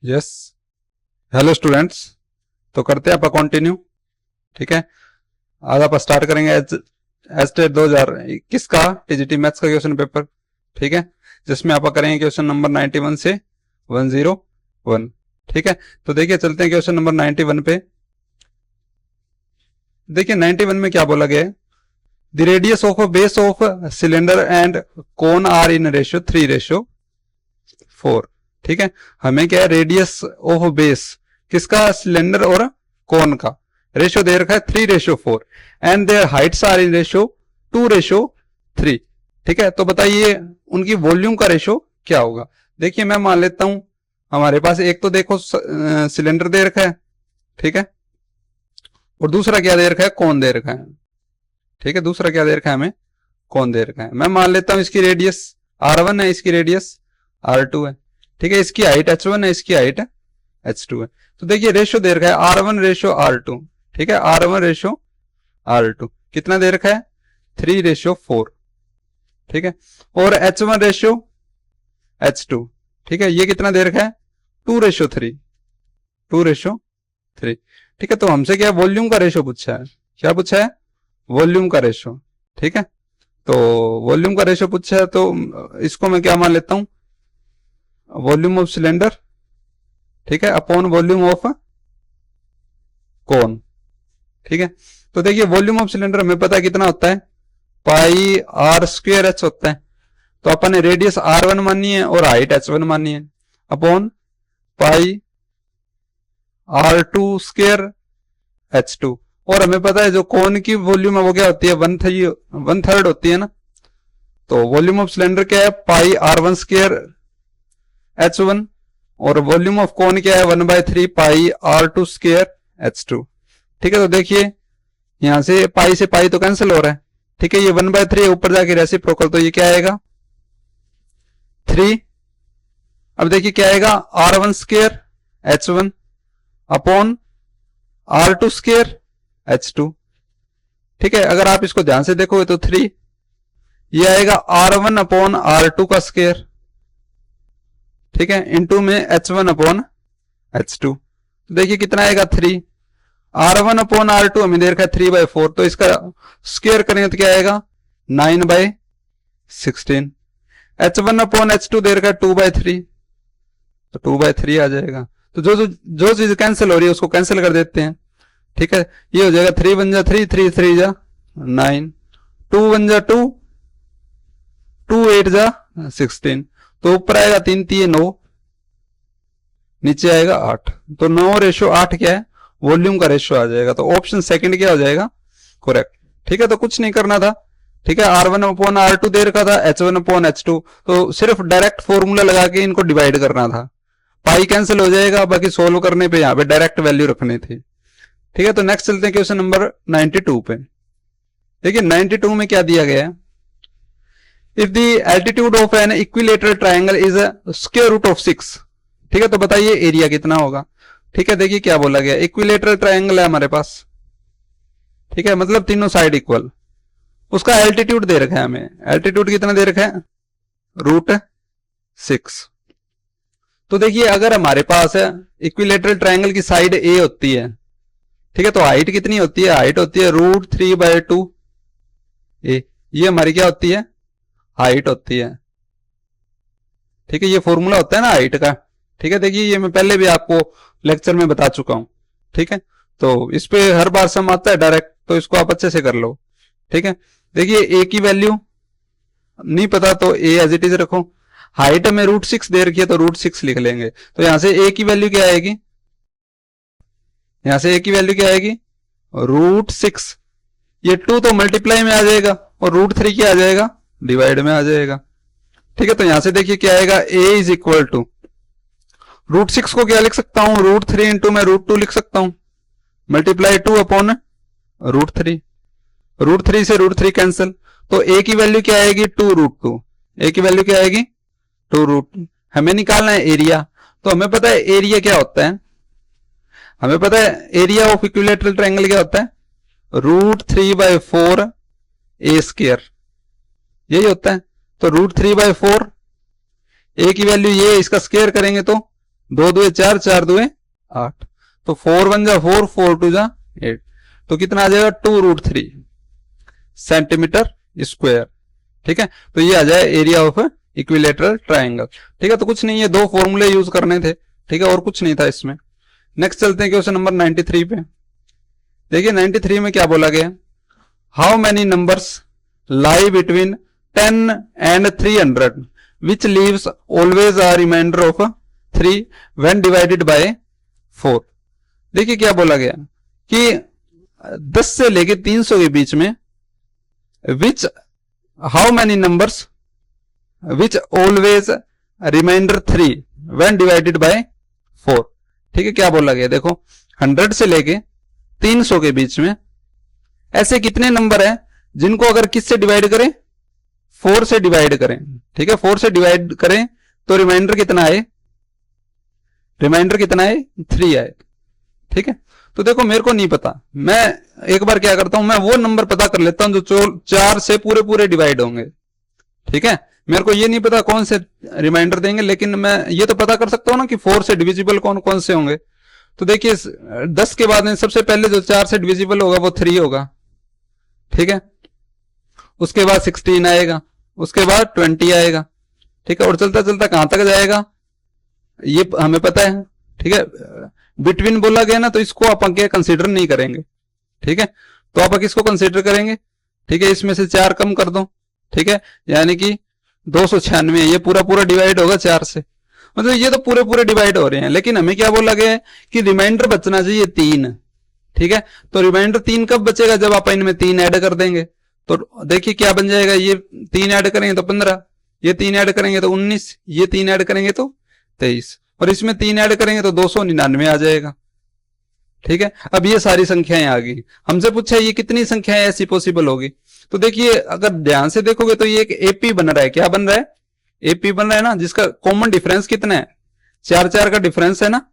Yes. Hello students, तो करते हैं आप कंटिन्यू। ठीक है, आज आप स्टार्ट करेंगे एस्टेट 2021 का टीजीटी मैथ्स का क्वेश्चन पेपर। ठीक है, जिसमें आप करेंगे क्वेश्चन नंबर 91 से 101। ठीक है, तो देखिए चलते हैं क्वेश्चन नंबर 91 पे। देखिए 91 में क्या बोला गया है, the radius of a base of cylinder and cone are in ratio 3:4। ठीक है, हमें क्या है, रेडियस ऑफ बेस किसका, सिलेंडर और कोन का रेशियो दे रखा है 3:4 and their heights are in ratio 2:3। ठीक है, तो बताइए उनकी वॉल्यूम का रेशियो क्या होगा। देखिए मैं मान लेता हूं हमारे पास एक तो देखो सिलेंडर दे रखा है, ठीक है, और दूसरा क्या दे रखा है, कोन दे रखा है। ठीक है, दूसरा क्या दे रखा है, हमें कोन दे रखा है। मैं मान लेता हूं इसकी रेडियस R1 है, इसकी रेडियस R2 है। ठीक है, इसकी हाइट H1 है, इसकी हाइट H2 है। तो देखिए रेशियो दे रखा है R1:R2। ठीक है, R1:R2 कितना दे रखा है, 3:4। ठीक है, और H1:H2। ठीक है, ये कितना दे रखा है, 2:3। 2:3। ठीक है, तो हमसे क्या वॉल्यूम का रेशियो पूछा है, क्या पूछा है, वॉल्यूम का रेशियो। ठीक है, तो वॉल्यूम का रेशियो पूछा है, तो इसको मैं क्या मान लेता हूं, वॉल्यूम ऑफ सिलेंडर, ठीक है, अपॉन वॉल्यूम ऑफ कोन। ठीक है, तो देखिए वॉल्यूम ऑफ सिलेंडर हमें पता है कितना होता है, πr²h होता है। तो अपन ने रेडियस R1 माननी है और हाइट H1 माननी है, अपॉन πr2²h2। और हमें पता है जो कोन की वॉल्यूम है वो क्या होती है, 1/3 होती है ना। तो वॉल्यूम ऑफ सिलेंडर क्या है, πr1²h1 और वॉल्यूम ऑफ कोन क्या है, 1/3 πr2²h2। ठीक है, तो देखिए यहां से पाई से पाई तो कैंसिल हो रहा है। ठीक है, ये 1/3 ऊपर जाके रेसिप्रोकल, तो ये क्या आएगा 3। अब देखिए क्या आएगा, R1²H1 अपॉन R2²H2। ठीक है, अगर आप इसको ध्यान से देखोगे तो 3, ये आएगा R1 अपॉन R2 का स्क्वायर। ठीक है, इंटू में H1 अपॉन H2। देखिए कितना आएगा 3। R1 अपॉन R2 हमें दे रखा है 3/4, तो इसका स्क्वायर करेंगे तो क्या आएगा 9/16। H1 अपॉन H2 दे रखा है 2/3, तो 2/3 आ जाएगा। तो जो चीज कैंसिल हो रही है उसको कैंसिल कर देते हैं। ठीक है, ये हो जाएगा 3 1 जा 3, 3 3 जा 9, 2 1 जा 2, 2 8 जा 16। तो ऊपर आएगा 3 3 9, नीचे आएगा 8। तो 9:8 क्या है, वॉल्यूम का रेशियो आ जाएगा। तो ऑप्शन सेकंड क्या हो जाएगा, करेक्ट। ठीक है, तो कुछ नहीं करना था। ठीक है, R1 अपॉन R2 दे रखा था, H1 अपॉन H2, तो सिर्फ डायरेक्ट फॉर्मूला लगा के इनको डिवाइड करना था। पाई कैंसिल हो जाएगा, बाकी सोल्व करने पे यहाँ पे डायरेक्ट वैल्यू रखनी थी। ठीक है, तो नेक्स्ट चलते हैं क्वेश्चन नंबर 92 पे। देखिए 92 में क्या दिया गया है, if the altitude of an equilateral triangle is square root of 6। ठीक है, तो बताइए एरिया कितना होगा। ठीक है, देखिए क्या बोला गया, इक्विलेटरल ट्राइंगल है हमारे पास। ठीक है, मतलब तीनों साइड इक्वल, उसका एल्टीट्यूड दे रखा है हमें। एल्टीट्यूड कितना दे रखा है, √6। तो देखिए अगर हमारे पास है इक्विलेटरल ट्राइंगल की साइड ए होती है, ठीक है, तो हाइट कितनी होती है, हाइट होती है √3/2 ए। ये हमारी क्या होती है, हाइट होती है। ठीक है, ये फॉर्मूला होता है ना हाइट का। ठीक है, देखिए ये मैं पहले भी आपको लेक्चर में बता चुका हूं। ठीक है, तो इस पे हर बार सम आता है डायरेक्ट, तो इसको आप अच्छे से कर लो। ठीक है, देखिए ए की वैल्यू नहीं पता तो ए एज इट इज रखो। हाइट में √6 दे रखी है तो √6 लिख लेंगे। तो यहां से ए की वैल्यू क्या आएगी, यहां से ए की वैल्यू क्या आएगी, √6। ये 2 तो मल्टीप्लाई में आ जाएगा और √3 क्या आ जाएगा, डिवाइड में आ जाएगा। ठीक है, तो यहां से देखिए क्या आएगा, a इज इक्वल टू √6 को क्या लिख सकता हूं, √3 इंटू में √2 लिख सकता हूं, मल्टीप्लाई 2 अपॉन √3। √3 से √3 कैंसिल, तो a की वैल्यू क्या आएगी, 2√2। a की वैल्यू क्या आएगी, 2√2। हमें निकालना है एरिया। तो हमें पता है एरिया क्या होता है, हमें पता है एरिया ऑफ इक्विलेटरल ट्राइंगल क्या होता है, √3/4 a², यही होता है। तो √3/4, a की वैल्यू ये, इसका स्क्वायर करेंगे तो 2 दुए 4, 4 दुए 8, तो 4 1 जा 4, 4 2 जा 8, तो कितना आ जाएगा 2√3 सेंटीमीटर स्क्वायर। ठीक है, तो ये आ जाए एरिया ऑफ इक्विलेटरल ट्राइंगल। ठीक है, तो कुछ नहीं है, दो फॉर्मूले यूज करने थे। ठीक है, और कुछ नहीं था इसमें। नेक्स्ट चलते हैं क्वेश्चन नंबर 93 पे। देखिए 93 में क्या बोला गया, how many numbers lie between 10 and 300 which leaves always a remainder of 3 when divided by 4। देखिए क्या बोला गया कि 10 से लेके 300 के बीच में which how many numbers which always remainder 3 when divided by 4। ठीक है, क्या बोला गया, देखो 100 से लेके 300 के बीच में ऐसे कितने नंबर हैं जिनको अगर किससे डिवाइड करें, 4 से डिवाइड करें। ठीक है, 4 से डिवाइड करें तो रिमाइंडर कितना आए, रिमाइंडर कितना आए 3 आए। ठीक है, तो देखो मेरे को नहीं पता, मैं एक बार क्या करता हूं, मैं वो नंबर पता कर लेता हूं जो 4 से पूरे पूरे डिवाइड होंगे। ठीक है, मेरे को ये नहीं पता कौन से रिमाइंडर देंगे, लेकिन मैं ये तो पता कर सकता हूं ना कि 4 से डिविजिबल कौन कौन से होंगे। तो देखिए 10 के बाद में सबसे पहले जो 4 से डिविजिबल होगा वो 3 होगा। ठीक है, उसके बाद 16 आएगा, उसके बाद 20 आएगा। ठीक है, और चलता चलता कहां तक जाएगा ये हमें पता है। ठीक है, बिटवीन बोला गया ना, तो इसको अपन क्या कंसीडर नहीं करेंगे। ठीक है, तो आप किसको कंसीडर करेंगे, ठीक है, इसमें से 4 कम कर दो। ठीक है, यानी कि 296, ये पूरा पूरा डिवाइड होगा 4 से, मतलब ये तो पूरे पूरे डिवाइड हो रहे हैं। लेकिन हमें क्या बोला गया है कि रिमाइंडर बचना चाहिए 3। ठीक है, तो रिमाइंडर 3 कब बचेगा, जब आप इनमें 3 ऐड कर देंगे। तो देखिए क्या बन जाएगा, ये 3 ऐड करेंगे तो 15, ये 3 ऐड करेंगे तो 19, ये 3 ऐड करेंगे तो 23, और इसमें 3 ऐड करेंगे तो 299 आ जाएगा। ठीक है, अब ये सारी संख्याएं आ गई। हमसे पूछा ये कितनी संख्याएं ऐसी पॉसिबल होगी, तो देखिए अगर ध्यान से देखोगे तो ये एक एपी बन रहा है। क्या बन रहा है, एपी बन रहा है ना, जिसका कॉमन डिफरेंस कितना है, 4 4 का डिफरेंस है ना।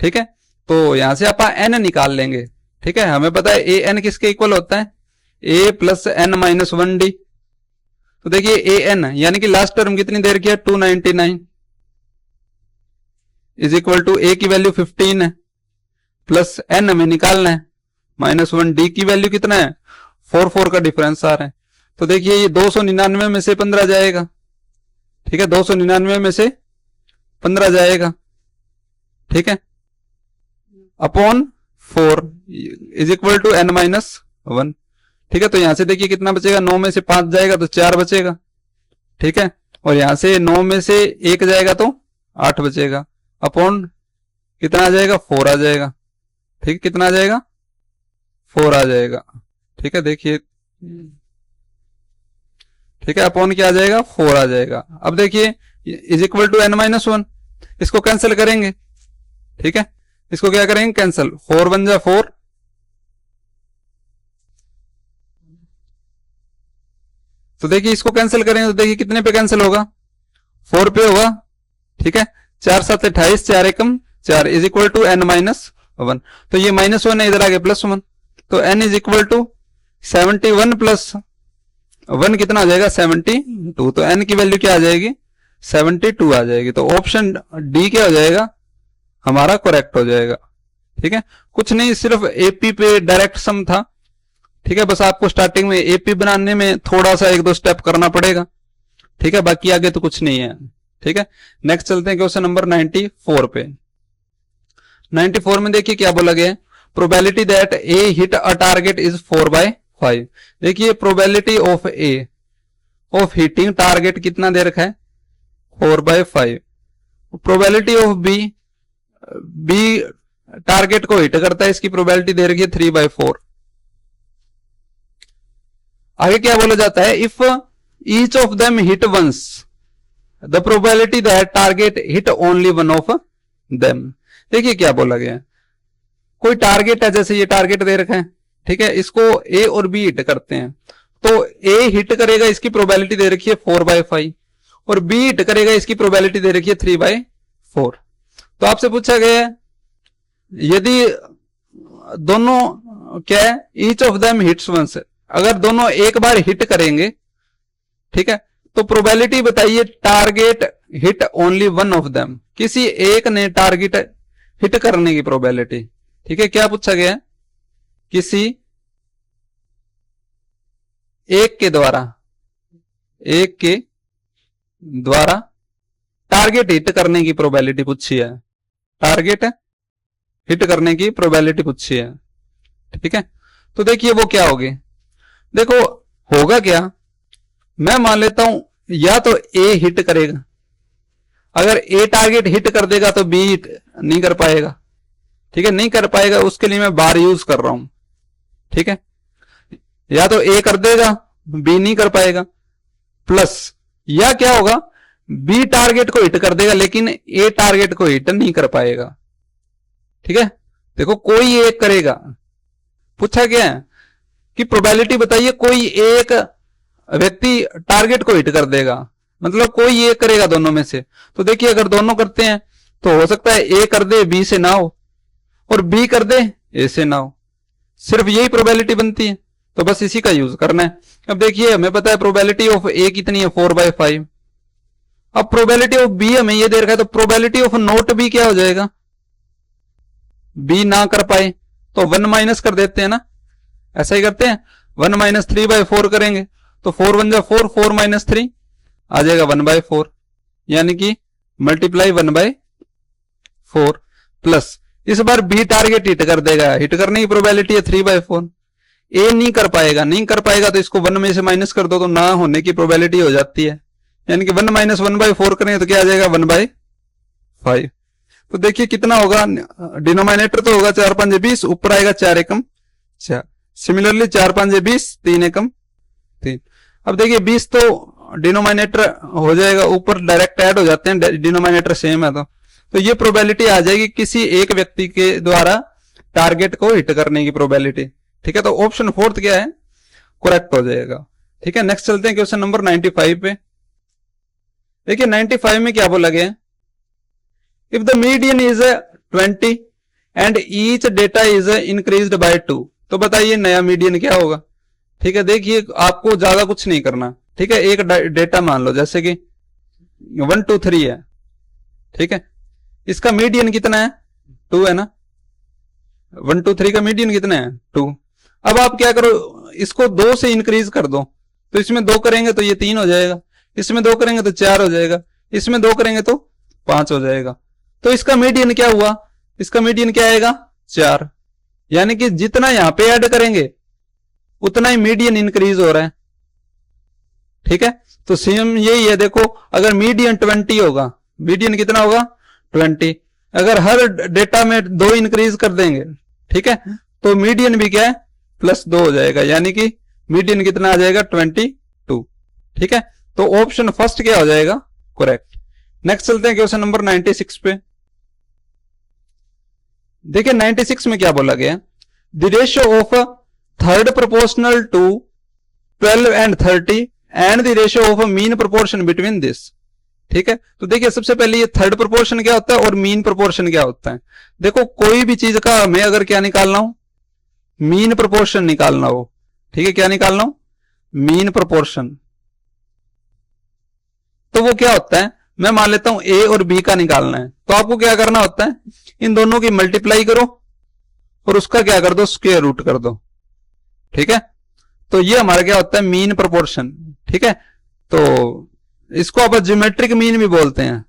ठीक है, तो यहां से आप एन निकाल लेंगे। ठीक है, हमें पता है ए एन किसके इक्वल होता है, ए प्लस एन माइनस 1 डी। तो देखिए ए एन यानी कि लास्ट टर्म कितनी देर की है 299 इज इक्वल टू ए की वैल्यू 15 है, प्लस एन हमें निकालना है, माइनस 1 डी की वैल्यू कितना है 4 4 का डिफरेंस आ रहा है। तो देखिए ये 299 में से 15 जाएगा। ठीक है, 299 में से 15 जाएगा। ठीक है, upon 4 is equal to n minus 1। ठीक है, तो यहां से देखिए कितना बचेगा, 9 में से 5 जाएगा तो 4 बचेगा। ठीक है, और यहां से 9 में से 1 जाएगा तो 8 बचेगा, अपॉन कितना आ जाएगा 4 आ जाएगा। ठीक है, कितना आ जाएगा 4 आ जाएगा। ठीक है, देखिए, ठीक है, अपॉन क्या आ जाएगा 4 आ जाएगा। अब देखिए is equal to n minus 1, इसको कैंसिल करेंगे। ठीक है, इसको क्या करेंगे कैंसिल, 4 1 जा 4, तो देखिए इसको कैंसिल करेंगे तो देखिए कितने पे कैंसिल होगा, 4 पे होगा। ठीक है, 4 7 28, 4 एकम 4 is equal to n minus 1। तो ये -1 है, इधर आ गया +1, तो n is equal to 71 plus 1 कितना आ जाएगा 72। तो n की वैल्यू क्या आ जाएगी 72 आ जाएगी। तो ऑप्शन डी क्या हो जाएगा हमारा करेक्ट हो जाएगा। ठीक है, कुछ नहीं, सिर्फ एपी पे डायरेक्ट सम था। ठीक है, बस आपको स्टार्टिंग में एपी बनाने में थोड़ा सा 1 2 स्टेप करना पड़ेगा। ठीक है, बाकी आगे तो कुछ नहीं है। ठीक है, नेक्स्ट चलते हैं क्वेश्चन नंबर 94 पे। 94 में देखिए क्या बोला गया है, probability that A hit a target is 4/5। देखिए probability of A of hitting target कितना दे रखा है 4/5। Probability of B, B target को हिट करता है, इसकी प्रोबेबिलिटी दे रखी है 3/4। आगे क्या बोला जाता है, if each of them hit once the probability that target hit only one of them. देखिए क्या बोला गया, कोई टारगेट है, जैसे ये टारगेट दे रखा है। ठीक है, इसको ए और बी हिट करते हैं, तो ए हिट करेगा, इसकी प्रोबेबिलिटी दे रखी है 4/5, और बी हिट करेगा, इसकी प्रोबेबिलिटी दे रखी है 3/4। तो आपसे पूछा गया है यदि दोनों क्या है each of them hits once, अगर दोनों एक बार हिट करेंगे, ठीक है, तो प्रोबेबिलिटी बताइए target hit only one of them, किसी एक ने टारगेट हिट करने की प्रोबेबिलिटी। ठीक है, क्या पूछा गया है? किसी एक के द्वारा टारगेट हिट करने की प्रोबेबिलिटी पूछी है, टारगेट हिट करने की प्रोबेबिलिटी पूछी है। ठीक है, तो देखिए वो क्या होगी, देखो होगा क्या, मैं मान लेता हूं या तो ए हिट करेगा, अगर ए टारगेट हिट कर देगा तो बी हिट नहीं कर पाएगा। ठीक है, नहीं कर पाएगा, उसके लिए मैं बार यूज कर रहा हूं। ठीक है, या तो ए कर देगा, बी नहीं कर पाएगा, प्लस या क्या होगा, बी टारगेट को हिट कर देगा लेकिन ए टारगेट को हिट नहीं कर पाएगा। ठीक है, देखो कोई एक करेगा, पूछा गया है कि प्रोबेबिलिटी बताइए कोई एक व्यक्ति टारगेट को हिट कर देगा, मतलब कोई एक करेगा दोनों में से। तो देखिए अगर दोनों करते हैं तो हो सकता है ए कर दे बी से ना हो और बी कर दे ए से ना हो, सिर्फ यही प्रोबेबिलिटी बनती है, तो बस इसी का यूज करना है। अब देखिए हमें पता है प्रोबेबिलिटी ऑफ ए कितनी है 4/5, अब प्रोबेबिलिटी ऑफ बी हमें ये दे रखा है, तो प्रोबेबिलिटी ऑफ नॉट बी क्या हो जाएगा, बी ना कर पाए तो 1 माइनस कर देते हैं ना, ऐसा ही करते हैं, 1 माइनस 3/4 करेंगे तो 4 1 जा 4, 4 माइनस 3 आ जाएगा 1/4, यानी कि मल्टीप्लाई 1/4 प्लस इस बार बी टारगेट हिट कर देगा, हिट करने की प्रोबेबिलिटी है 3/4, ए नहीं कर पाएगा तो इसको 1 में से माइनस कर दो तो ना होने की प्रोबेबिलिटी हो जाती है, यानी कि 1 माइनस 1/4 करेंगे तो क्या आ जाएगा 1/5। तो देखिए कितना होगा, डिनोमिनेटर तो होगा 4 5 20, ऊपर आएगा 4 एकम 4, सिमिलरली 4 5 20, 3 एकम 3। अब देखिए 20 तो डिनोमिनेटर हो जाएगा, ऊपर डायरेक्ट ऐड हो जाते हैं, डिनोमिनेटर सेम है तो ये प्रोबेबिलिटी आ जाएगी किसी एक व्यक्ति के द्वारा टारगेट को हिट करने की प्रोबेबिलिटी। ठीक है, तो ऑप्शन 4 क्या है, करेक्ट हो जाएगा। ठीक है, नेक्स्ट चलते हैं क्वेश्चन नंबर 95 पे। देखिए 95 में क्या बोला गया, if the median is 20 and each data is increased by 2, तो बताइए नया मीडियन क्या होगा। ठीक है, देखिए आपको ज्यादा कुछ नहीं करना। ठीक है, एक डेटा मान लो जैसे कि 1 2 3 है। ठीक है, इसका मीडियन कितना है 2 है ना, 1 2 3 का मीडियन कितना है 2। अब आप क्या करो, इसको 2 से इंक्रीज कर दो, तो इसमें 2 करेंगे तो ये 3 हो जाएगा, इसमें 2 करेंगे तो 4 हो जाएगा, इसमें 2 करेंगे तो 5 हो जाएगा। तो इसका मीडियन क्या हुआ, इसका मीडियन क्या आएगा 4, यानी कि जितना यहां पे ऐड करेंगे उतना ही मीडियन इंक्रीज हो रहा है। ठीक है, तो सेम यही है, देखो अगर मीडियन 20 होगा, मीडियन कितना होगा 20, अगर हर डेटा में 2 इंक्रीज कर देंगे, ठीक है, तो मीडियन भी क्या है +2 हो जाएगा, यानी कि मीडियन कितना आ जाएगा 22। ठीक है, तो ऑप्शन फर्स्ट क्या हो जाएगा करेक्ट। नेक्स्ट चलते हैं क्वेश्चन नंबर 96 पे। देखिए 96 में क्या बोला गया, the ratio of third proportional to 12 and 30 and the ratio of mean proportion between this. ठीक है, तो देखिए सबसे पहले ये थर्ड प्रोपोर्शन क्या होता है और मीन प्रोपोर्शन क्या होता है। देखो कोई भी चीज का हमें अगर क्या निकालना हो, मीन प्रोपोर्शन निकालना हो, ठीक है, क्या निकालना हो मीन प्रोपोर्शन, तो वो क्या होता है, मैं मान लेता हूं ए और बी का निकालना है, तो आपको क्या करना होता है, इन दोनों की मल्टीप्लाई करो और उसका क्या कर दो स्क्वायर रूट कर दो। ठीक है, तो ये हमारा क्या होता है मीन प्रोपोर्शन। ठीक है, तो इसको आप ज्योमेट्रिक मीन भी बोलते हैं।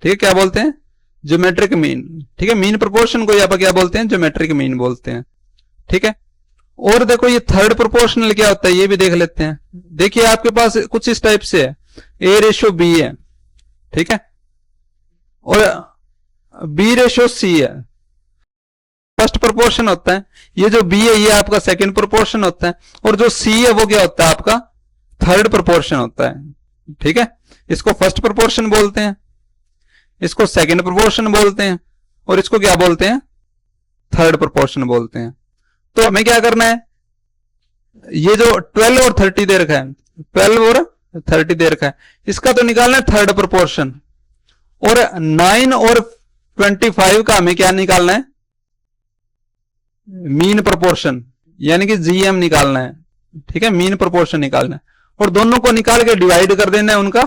ठीक है, क्या बोलते हैं ज्योमेट्रिक मीन। ठीक है, मीन प्रोपोर्शन को आप क्या बोलते हैं ज्योमेट्रिक मीन बोलते हैं। ठीक है, और देखो ये थर्ड प्रोपोर्शनल क्या होता है ये भी देख लेते हैं। देखिए आपके पास कुछ इस टाइप से है, A/B है, ठीक है, और B/C है, फर्स्ट प्रोपोर्शन होता है, ये जो B है ये आपका सेकंड प्रोपोर्शन होता है, और जो C है वो क्या होता है आपका थर्ड प्रोपोर्शन होता है। ठीक है, इसको फर्स्ट प्रोपोर्शन बोलते हैं, इसको सेकंड प्रोपोर्शन बोलते हैं, और इसको क्या बोलते हैं थर्ड प्रोपोर्शन बोलते हैं। तो हमें क्या करना है, ये जो 12 और 30 दे रखा है, 12 और 30 दे रखा है, इसका तो निकालना है थर्ड प्रोपोर्शन, और 9 और 25 का हमें क्या निकालना है मीन प्रोपोर्शन, यानी कि GM निकालना है। ठीक है, मीन प्रोपोर्शन निकालना है, और दोनों को निकाल के डिवाइड कर देना है, उनका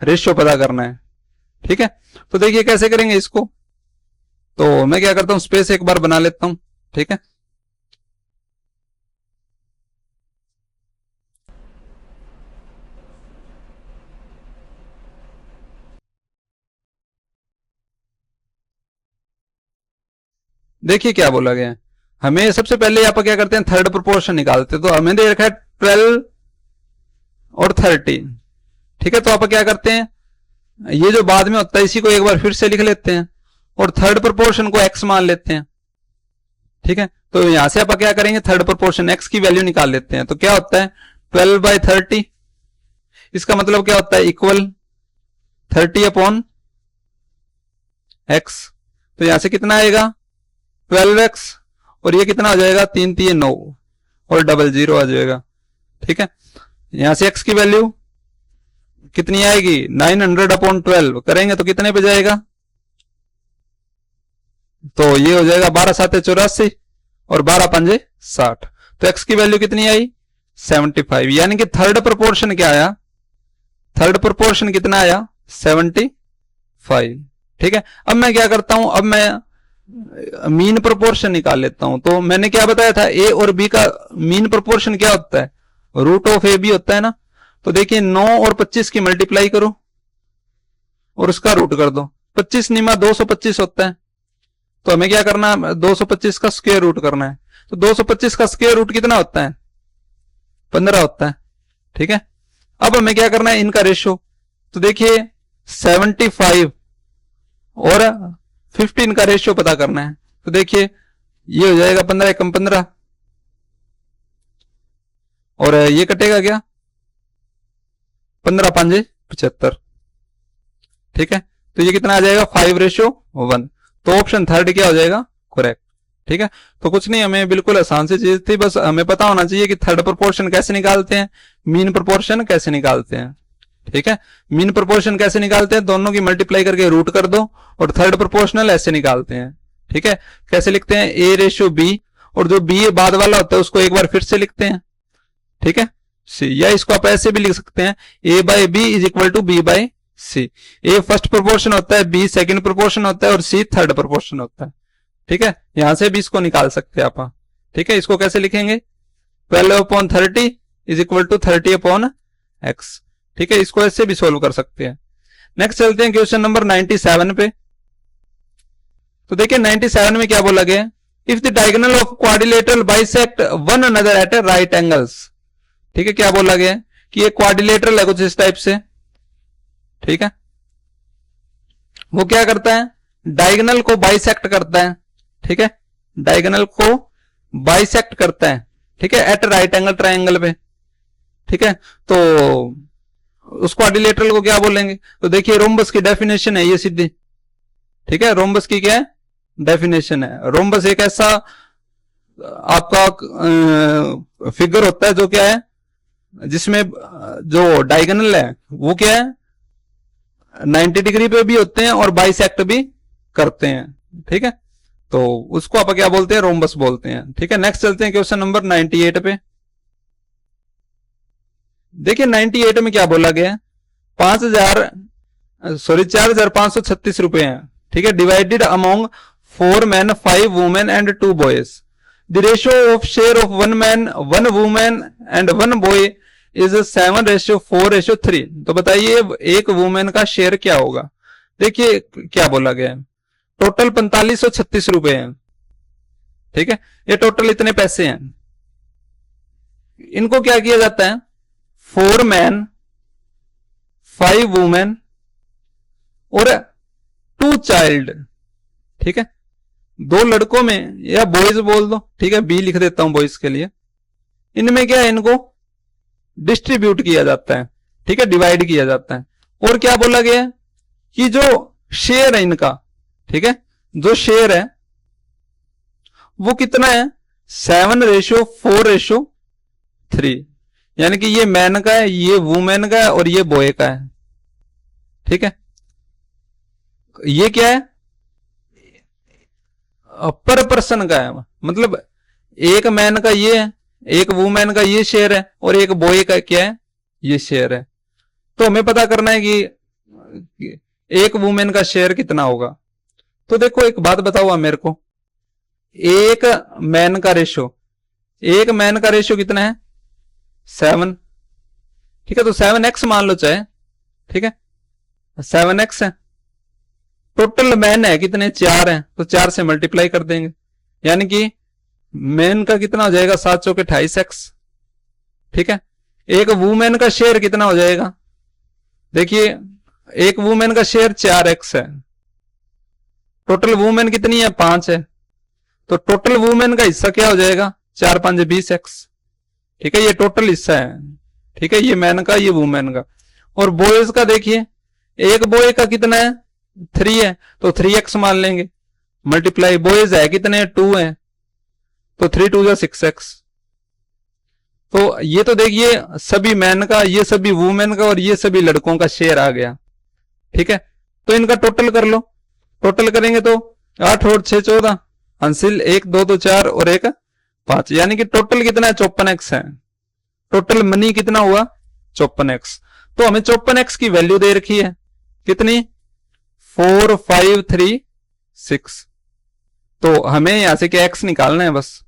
रेशियो पता करना है। ठीक है, तो देखिए कैसे करेंगे इसको। तो मैं क्या करता हूं, स्पेस एक बार बना लेता हूं। ठीक है, देखिए क्या बोला गया है। हमें सबसे पहले यहाँ पर क्या करते हैं, थर्ड प्रोपोर्शन निकालते हैं। तो हमें दे रखा है 12 और 13। ठीक है, तो आप क्या करते हैं, ये जो बाद में होता है इसी को एक बार फिर से लिख लेते हैं और थर्ड प्रोपोर्शन को x मान लेते हैं। ठीक है, तो यहां से आप क्या करेंगे, थर्ड प्रोपोर्शन x की वैल्यू निकाल लेते हैं। तो क्या होता है 12/30, इसका मतलब क्या होता है, इक्वल 30/x। तो यहां से कितना आएगा 12x, और ये कितना हो जाएगा 3 3 9 और 00 आ जाएगा। ठीक है, यहां से x की वैल्यू कितनी आएगी 900/12 करेंगे तो कितने पे जाएगा, तो ये हो जाएगा 12 7 84 और 12 5 60। तो x की वैल्यू कितनी आई 75, यानी कि थर्ड प्रोपोर्शन क्या आया, थर्ड प्रोपोर्शन कितना आया 75। ठीक है, अब मैं क्या करता हूं, अब मैं मीन प्रोपोर्शन निकाल लेता हूं। तो मैंने क्या बताया था, ए और बी का मीन प्रोपोर्शन क्या होता है, रूट ऑफ ए बी होता है ना। तो देखिए 9 और 25 की मल्टीप्लाई करो और उसका रूट कर दो। 25 निमा 225 होता है, तो हमें क्या करना है 225 का स्क्वायर रूट करना है। तो 225 का स्क्वायर रूट कितना होता है 15 होता है। ठीक है, अब हमें क्या करना है इनका रेशियो। तो देखिए 75 और 15 का रेशियो पता करना है। तो देखिए ये हो जाएगा 15 एकम 15 और ये कटेगा क्या 15 5 75। ठीक है, तो ये कितना आ जाएगा 5:1। तो ऑप्शन थर्ड क्या हो जाएगा करेक्ट। ठीक है, तो कुछ नहीं, हमें बिल्कुल आसान सी चीज थी, बस हमें पता होना चाहिए कि थर्ड प्रोपोर्शन कैसे निकालते हैं, मीन प्रोपोर्शन कैसे निकालते हैं। ठीक है, मीन प्रोपोर्शन कैसे निकालते हैं, दोनों की मल्टीप्लाई करके रूट कर दो, और थर्ड प्रोपोर्शनल ऐसे निकालते हैं। ठीक है, कैसे लिखते हैं A/B, और जो B बाद वाला होता है उसको एक बार फिर से लिखते हैं। ठीक है, सी, या इसको आप ऐसे भी लिख सकते हैं A/B = B/C। ए फर्स्ट प्रोपोर्शन होता है, बी सेकंड प्रोपोर्शन होता है और सी थर्ड प्रोपोर्शन होता है। ठीक है, यहां से भी इसको निकाल सकते हैं आप। ठीक है, इसको कैसे लिखेंगे 12/30 = 30/x। ठीक है, इसको ऐसे भी सोल्व कर सकते हैं। नेक्स्ट चलते हैं क्वेश्चन नंबर 97 पे। तो देखिए 97 में क्या बोला गया, if the diagonal of quadrilateral bisect one another at right angles. ठीक है, क्या बोला गया कि ये क्वाड्रिलेटरल है कुछ इस टाइप से। ठीक है, वो क्या करता है डायगोनल को बाइसेक्ट करता है। ठीक है, डायगोनल को बाइसेक्ट करता है। ठीक है, एट राइट एंगल ट्राइंगल पे। ठीक है, तो उस क्वाड्रिलेटरल को क्या बोलेंगे, तो देखिए रोम्बस की डेफिनेशन है ये सीधी। ठीक है, रोम्बस की क्या है डेफिनेशन है, रोम्बस एक ऐसा आपका फिगर होता है जो क्या है, जिसमें जो डायगोनल है वो क्या है 90 डिग्री पे भी होते हैं और बाइसेक्ट भी करते हैं। ठीक है, तो उसको आप क्या बोलते हैं रोम्बस बोलते हैं। ठीक है, नेक्स्ट चलते हैं क्वेश्चन नंबर 98 पे। देखिए 98 में क्या बोला गया है 4,536 रुपए हैं। ठीक है, divided among 4 men 5 women and 2 boys। The ratio of share of 1 man 1 woman and 1 boy is 7:4:3। तो बताइए एक वुमेन का शेयर क्या होगा। देखिए क्या बोला गया है, टोटल 4536 रुपए हैं। ठीक है, ये टोटल इतने पैसे हैं। इनको क्या किया जाता है 4 men 5 वुमेन और 2 चाइल्ड। ठीक है, 2 लड़कों में, या बॉयज बोल दो। ठीक है, बी लिख देता हूं बॉयज के लिए। इनमें क्या है इनको डिस्ट्रीब्यूट किया जाता है। ठीक है, डिवाइड किया जाता है। और क्या बोला गया है कि जो शेयर है इनका, ठीक है, जो शेयर है वो कितना है 7:4:3। यानी कि ये मैन का है, ये वुमेन का है और ये बॉय का है। ठीक है, ये क्या है पर पर्सन का है, मतलब एक मैन का ये है, एक वुमेन का ये शेयर है और एक बॉय का क्या है ये शेयर है। तो हमें पता करना है कि एक वुमेन का शेयर कितना होगा। तो देखो एक बात बताओ आप मेरे को, एक मैन का रेशो कितना है 7। ठीक है, तो 7x मान लो चाहे, ठीक है 7x है। टोटल मैन है कितने 4 हैं, तो 4 से मल्टीप्लाई कर देंगे, यानी कि मैन का कितना हो जाएगा 7 चौके 28x। ठीक है, एक वुमेन का शेयर कितना हो जाएगा, देखिए एक वुमेन का शेयर 4x है, टोटल वुमेन कितनी है 5 है, तो टोटल वुमेन का हिस्सा क्या हो जाएगा 4 5 20x। ठीक है, ये टोटल हिस्सा है। ठीक है, ये मैन का ये वुमेन का। और बॉयज का देखिए, एक बॉय का कितना है 3 है, तो 3x मान लेंगे, मल्टीप्लाई बॉयज है कितने 2 है, तो 3 2 6x। तो ये तो देखिए सभी मैन का, ये सभी वुमेन का और ये सभी लड़कों का शेयर आ गया। ठीक है, तो इनका टोटल कर लो, टोटल करेंगे तो 8 और 6 14, हासिल 1 2 2 4 और 1 5, यानी कि टोटल कितना है 54x है। टोटल मनी कितना हुआ 54x। तो हमें 54x की वैल्यू दे रखी है कितनी 4536। तो हमें यहां से क्या x निकालना है बस,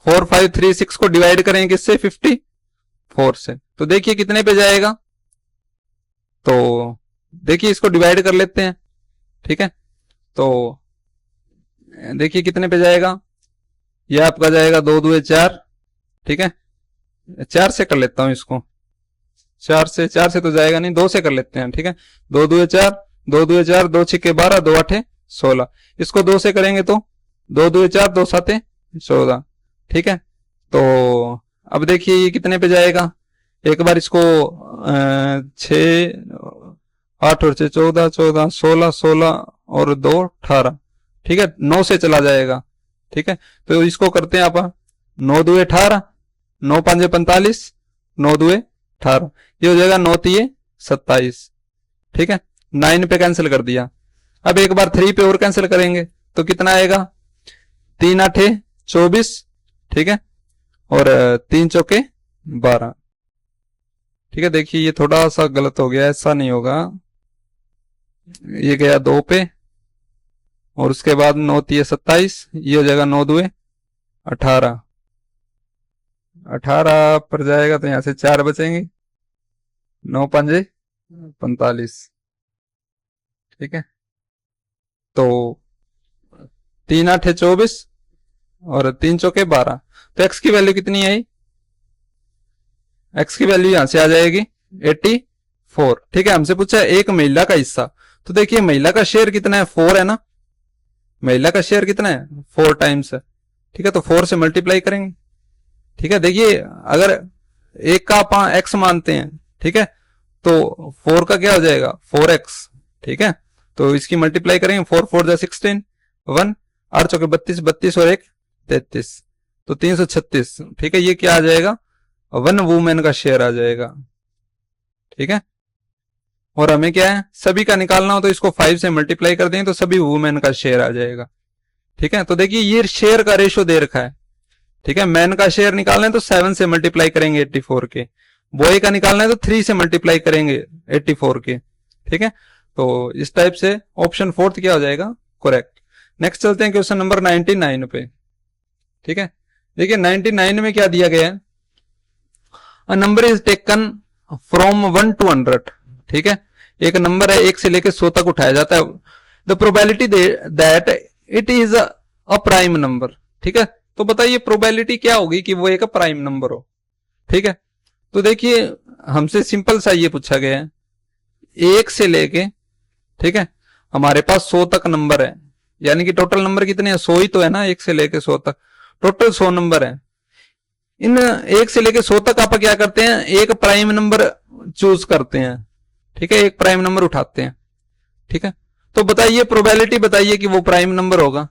4536 को डिवाइड करें किससे 54 से, तो देखिए कितने पे जाएगा, तो देखिए इसको डिवाइड कर लेते हैं। ठीक है, तो देखिए कितने पे जाएगा, ये आपका जाएगा 2 2 4। ठीक है, 4 से कर लेता हूं इसको, 4 से तो जाएगा नहीं, 2 से कर लेते हैं। ठीक है, 2 2 4 2 2 4 2 6 12 2 8 16, इसको 2 से करेंगे तो 2 2 4 2 7 14। ठीक है, तो अब देखिए ये कितने पे जाएगा, एक बार इसको 6 8 और 6 14 14 16 16 और 2 18। ठीक है, 9 से चला जाएगा। ठीक है, तो इसको करते हैं आप 9 2 18 9 5 45 9 2 18, ये हो जाएगा 9 3 27। ठीक है, 9 पे कैंसिल कर दिया। अब एक बार 3 पे और कैंसिल करेंगे तो कितना आएगा 3 8 24। ठीक है, और 3 चौके 12। ठीक है, देखिए ये थोड़ा सा गलत हो गया, ऐसा नहीं होगा, ये गया 2 पे और उसके बाद 9 3 27, ये हो जाएगा 9 2 18। 18 पर जाएगा तो यहां से 4 बचेंगे, 9 5 45। ठीक है, तो 3 8 24 और 3 चौके 12, तो x की वैल्यू कितनी आई, x की वैल्यू यहां से आ जाएगी 84। ठीक है, हमसे पूछा एक महिला का हिस्सा, तो देखिए महिला का शेयर कितना है 4 है ना, महिला का शेयर कितना है 4 टाइम्स है। ठीक है, तो 4 से मल्टीप्लाई करेंगे। ठीक है, देखिए अगर एक का आप x मानते हैं, ठीक है, तो 4 का क्या हो जाएगा 4x। ठीक है, तो इसकी मल्टीप्लाई करेंगे, 4 4 16 1 8 चौके 32 32 और 1 33, तो 336। ठीक है, ये क्या आ जाएगा 1 वुमेन का शेयर आ जाएगा। ठीक है, और हमें क्या है सभी का निकालना हो तो इसको 5 से मल्टीप्लाई कर देंगे तो सभी वुमेन का शेयर आ जाएगा। ठीक है, तो देखिए ये शेयर का रेशो दे रखा है। ठीक है, मैन का शेयर निकालना है तो 7 से मल्टीप्लाई करेंगे 84 के, बॉय का निकालना है तो 3 से मल्टीप्लाई करेंगे 84 के। ठीक है, तो इस टाइप से ऑप्शन 4 क्या हो जाएगा करेक्ट। नेक्स्ट चलते हैं क्वेश्चन नंबर 99 पे। ठीक है, देखिए 99 में क्या दिया गया है, a number is taken from 1 to 100। ठीक है, एक नंबर है 1 से लेकर 100 तक उठाया जाता है, the probability that it is a prime number. ठीक है, तो बताइए प्रोबेबिलिटी क्या होगी कि वो एक प्राइम नंबर हो। ठीक है, तो देखिए हमसे सिंपल सा ये पूछा गया है 1 से लेके, ठीक है हमारे पास 100 तक नंबर है, यानी कि टोटल नंबर कितने हैं 100 ही तो है ना, 1 से लेके 100 तक टोटल 100 नंबर है। इन 1 से लेके 100 तक आप क्या करते हैं एक प्राइम नंबर चूज करते हैं। ठीक है, एक प्राइम नंबर उठाते हैं। ठीक है, तो बताइए प्रोबेबिलिटी बताइए कि वो प्राइम नंबर होगा।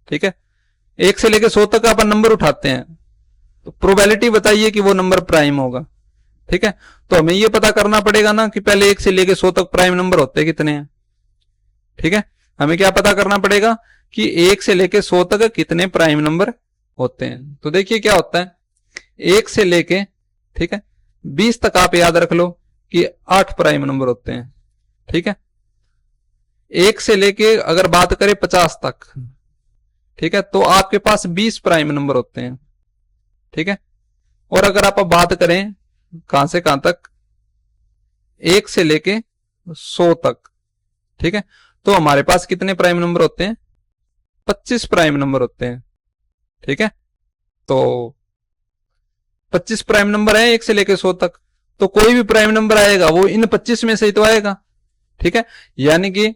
ठीक है, 1 से लेके 100 तक आप नंबर उठाते हैं तो प्रोबेबिलिटी बताइए कि वो नंबर प्राइम होगा। ठीक है, तो हमें ये पता करना पड़ेगा ना कि पहले 1 से लेके 100 तक प्राइम नंबर होते कितने हैं। ठीक है, हमें क्या पता करना पड़ेगा कि 1 से लेके 100 तक कितने प्राइम नंबर होते हैं। तो देखिए क्या होता है 1 से लेके, ठीक है, 20 तक आप याद रख लो कि 8 प्राइम नंबर होते हैं। ठीक है, 1 से लेके अगर बात करें 50 तक, ठीक है, तो आपके पास 20 प्राइम नंबर होते हैं। ठीक है, और अगर आप बात करें कहां से कहां तक, 1 से लेके 100 तक, ठीक है, तो हमारे पास कितने प्राइम नंबर होते हैं? 25 प्राइम नंबर होते हैं। ठीक है, तो 25 प्राइम नंबर है 1 से लेके 100 तक, तो कोई भी प्राइम नंबर आएगा वो इन 25 में से ही तो आएगा। ठीक है, यानी कि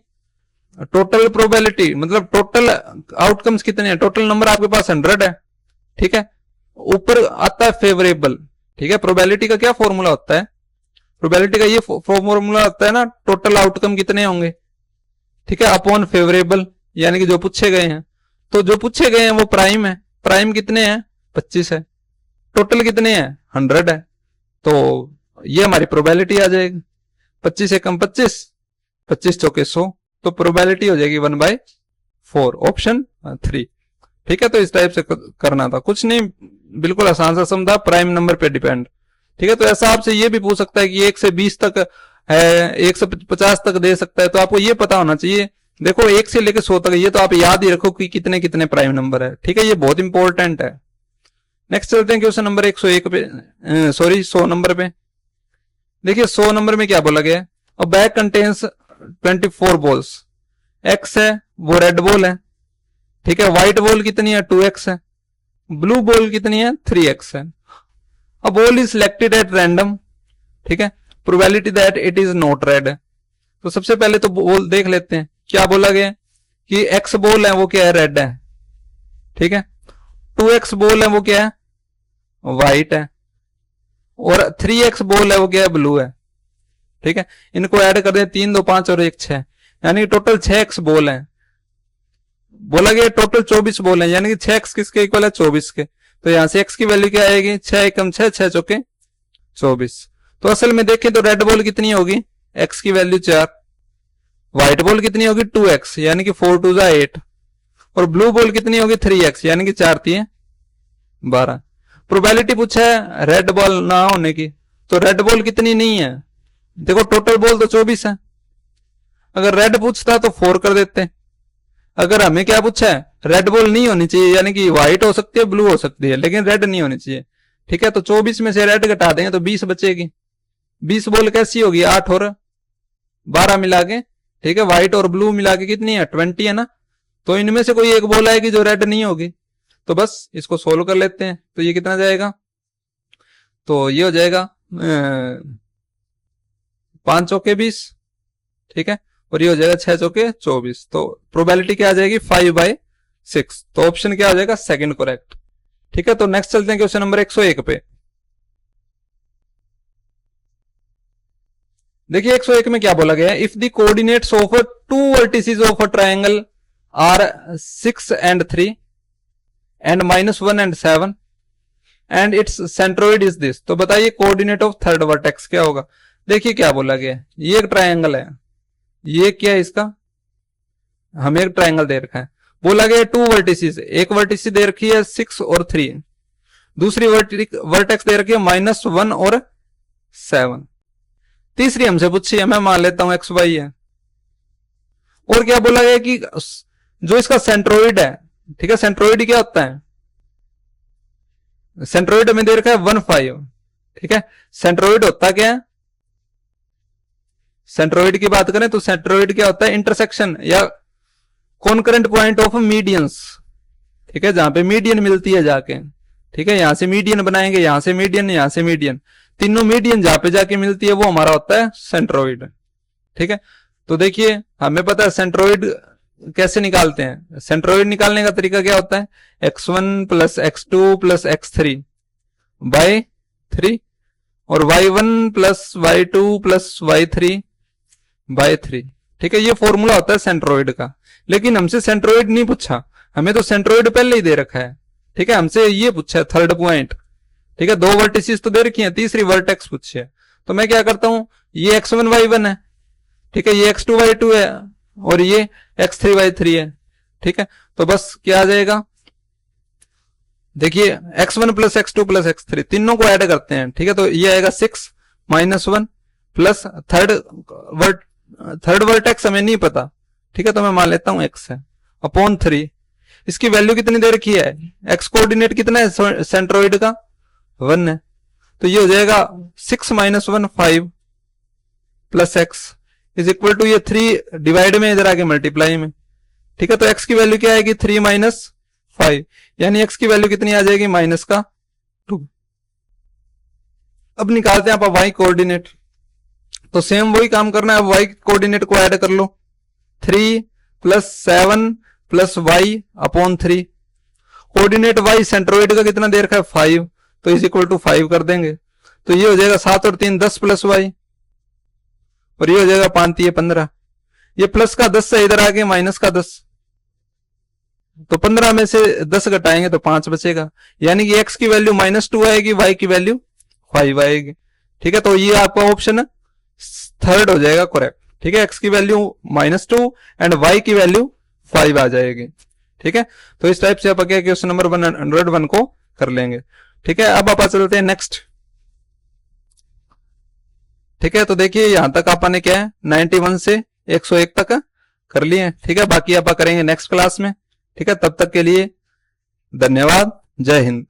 टोटल प्रोबेबिलिटी मतलब टोटल आउटकम्स कितने हैं, टोटल नंबर आपके पास 100 है। ठीक है, ऊपर आता है फेवरेबल। ठीक है, प्रोबेबिलिटी का क्या फॉर्मूला होता है? प्रोबेबिलिटी का ये फॉर्मूला होता है ना, टोटल आउटकम कितने होंगे, ठीक है, अपॉन फेवरेबल, यानी कि जो पूछे गए हैं। तो जो पूछे गए हैं वो प्राइम है, प्राइम कितने हैं? 25 है। टोटल कितने हैं? 100 है। तो ये हमारी प्रोबेबिलिटी आ जाएगी, 25 एकम 25, 25 चौके 100, तो प्रोबेबिलिटी हो जाएगी 1/4, ऑप्शन 3। ठीक है, तो इस टाइप से करना था, कुछ नहीं, बिल्कुल आसान सा सम था, प्राइम नंबर पे डिपेंड। ठीक है, तो ऐसा आपसे ये भी पूछ सकता है कि 1 से 20 तक है, 1 से 50 तक दे सकता है, तो आपको ये पता होना चाहिए। देखो 1 से लेकर 100 तक, ये तो आप याद ही रखो कि कितने कितने प्राइम नंबर है। ठीक है, ये बहुत इंपॉर्टेंट है। नेक्स्ट चलते हैं क्वेश्चन नंबर 101 पे, सॉरी 100 नंबर पे। देखिए 100 नंबर में क्या बोला गया है, अ बैग कंटेन्स 24 बॉल्स, एक्स है वो रेड बॉल है। ठीक है, व्हाइट बॉल कितनी है? 2x है। ब्लू बॉल कितनी है? 3x है। A ball is selected at random, ठीक है, probability that it is not red है। तो सबसे पहले तो बॉल देख लेते हैं, क्या बोला गया कि x बॉल है वो क्या है? रेड है। ठीक है, 2x बॉल है वो क्या है? व्हाइट है। और 3x बॉल है वो क्या है? ब्लू है। ठीक है, इनको ऐड कर दे, 3 2 5 और 1 6, यानी टोटल 6x बॉल है। बोला गया टोटल 24 बॉल है, यानी कि 6x किसके इक्वल है? 24 के। तो यहां से x की वैल्यू क्या आएगी? 6 एकम 6, 6 चौके 24। तो असल में देखें तो रेड बॉल कितनी होगी? x की वैल्यू 4, व्हाइट बॉल कितनी होगी? 2x, यानी कि 4 2 8, और ब्लू बॉल कितनी होगी? 3x, यानी कि 4 3 12। प्रोबेबिलिटी पूछा है रेड बॉल ना होने की, तो रेड बॉल कितनी नहीं है? देखो टोटल बॉल तो 24 है, अगर रेड पूछता तो 4 कर देते। अगर हमें क्या पूछा है? रेड बॉल नहीं होनी चाहिए, यानी कि व्हाइट हो सकती है, ब्लू हो सकती है, लेकिन रेड नहीं होनी चाहिए। ठीक है, तो 24 में से रेड घटा देंगे तो 20 बचेगी। 20 बॉल कैसी होगी? 8 और 12 मिला के, ठीक है, व्हाइट और ब्लू मिला के कितनी है? 20 है ना। तो इनमें से कोई एक बॉल आएगी जो रेड नहीं होगी। तो बस इसको सोल्व कर लेते हैं, तो ये कितना जाएगा? तो ये हो जाएगा 5 चौके 20, ठीक है, और ये हो जाएगा 6 चौके 24। तो प्रोबेबिलिटी क्या आ जाएगी? 5/6। तो ऑप्शन क्या हो जाएगा? Second correct. ठीक है, तो नेक्स्ट चलते हैं क्वेश्चन नंबर 101 पे। देखिए 101 में क्या बोला गया है, if the coordinates of 2 vertices of a triangle are 6 and 3 and -1 and 7 and its centroid is this. तो बताइए कोऑर्डिनेट ऑफ थर्ड वर्टेक्स क्या होगा। देखिए क्या बोला गया है, ये एक ट्रायंगल है, ये क्या है इसका, हमें एक ट्रायंगल दे रखा है, बोला गया 2 वर्टिसेस, एक वर्टिस दे रखी है 6 और 3, दूसरी वर्टेक्स दे रखी है -1 और 7, तीसरी हमसे पूछी है, मैं मान लेता हूं XY है। और क्या बोला गया कि जो इसका सेंट्रोइड है, ठीक है, सेंट्रोइड क्या होता है, सेंट्रोइड में दे रखा है 1 5, ठीक है, सेंट्रोइड होता क्या है, सेंट्रोइड की बात करें तो सेंट्रोइड क्या होता है? इंटरसेक्शन या कॉन्करेंट पॉइंट ऑफ मीडियंस, ठीक है, जहां पे मीडियन मिलती है जाके, ठीक है, यहां से मीडियन बनाएंगे, यहां से मीडियन, यहां से मीडियन, तीनों मीडियन जहां पे जाके मिलती है वो हमारा होता है सेंट्रोइड। ठीक है, तो देखिए हमें पता है सेंट्रोइड कैसे निकालते हैं, सेंट्रोइड निकालने का तरीका क्या होता है, x1 + x2 + x3 बाय 3 और y1 + y2 + y3 बाय 3। ठीक है, ये फॉर्मूला होता है सेंट्रोइड का, लेकिन हमसे सेंट्रोइड नहीं पूछा, हमें तो सेंट्रोइड पहले ही दे रखा है। ठीक है, हमसे ये पूछा है थर्ड पॉइंट, ठीक है, 2 वर्टिसेस तो दे रखी है, तीसरी वर्टेक्स पूछी है, तो मैं क्या करता हूं, ये x1 y1 है, ठीक है, ये x2 y2 है और ये x3 y3 है। ठीक है, तो बस क्या आ जाएगा, देखिए x1 plus x2 plus x3 तीनों को ऐड करते हैं, ठीक है। तो ये आएगा 6 माइनस 1 प्लस थर्ड वर्टेक्स हमें नहीं पता, ठीक है, तो मैं मान लेता हूं x है, अपॉन 3। इसकी वैल्यू कितनी दे रखी है, x कोऑर्डिनेट कितना है सेंट्रोइड का 1 है, तो ये हो जाएगा 6 minus 1 5 plus x is equal to ये 3 डिवाइड में इधर आके मल्टीप्लाई में, ठीक है। तो x की वैल्यू क्या आएगी 3 माइनस 5, यानी x की वैल्यू कितनी आ जाएगी माइनस का 2। अब निकालते हैं आप y कोऑर्डिनेट, तो सेम वही काम करना है, अब y कोऑर्डिनेट को ऐड कर लो, 3 plus 7 plus y upon 3। Coordinate y centroid का कितना दे रखा है 5, तो इज इक्वल टू 5 कर देंगे, तो ये हो जाएगा 7 और 3 10 प्लस y, और ये हो जाएगा 5 3 15। ये प्लस का 10 से इधर आके माइनस का 10, तो 15 में से 10 घटाएंगे तो 5 बचेगा, यानी कि x की वैल्यू -2 आएगी, y की वैल्यू 5 आएगी, ठीक है। तो ये आपका ऑप्शन थर्ड हो जाएगा करेक्ट, ठीक है। x की वैल्यू -2 एंड y की वैल्यू 5 आ जाएगी, ठीक है। तो इस टाइप से आप क्या क्वेश्चन नंबर 101 को कर लेंगे, ठीक है। अब आप चलते हैं नेक्स्ट, ठीक है। तो देखिए यहां तक आपने क्या है 91 से 101 तक कर लिए, ठीक है। बाकी आप करेंगे नेक्स्ट क्लास में, ठीक है। तब तक के लिए धन्यवाद, जय हिंद।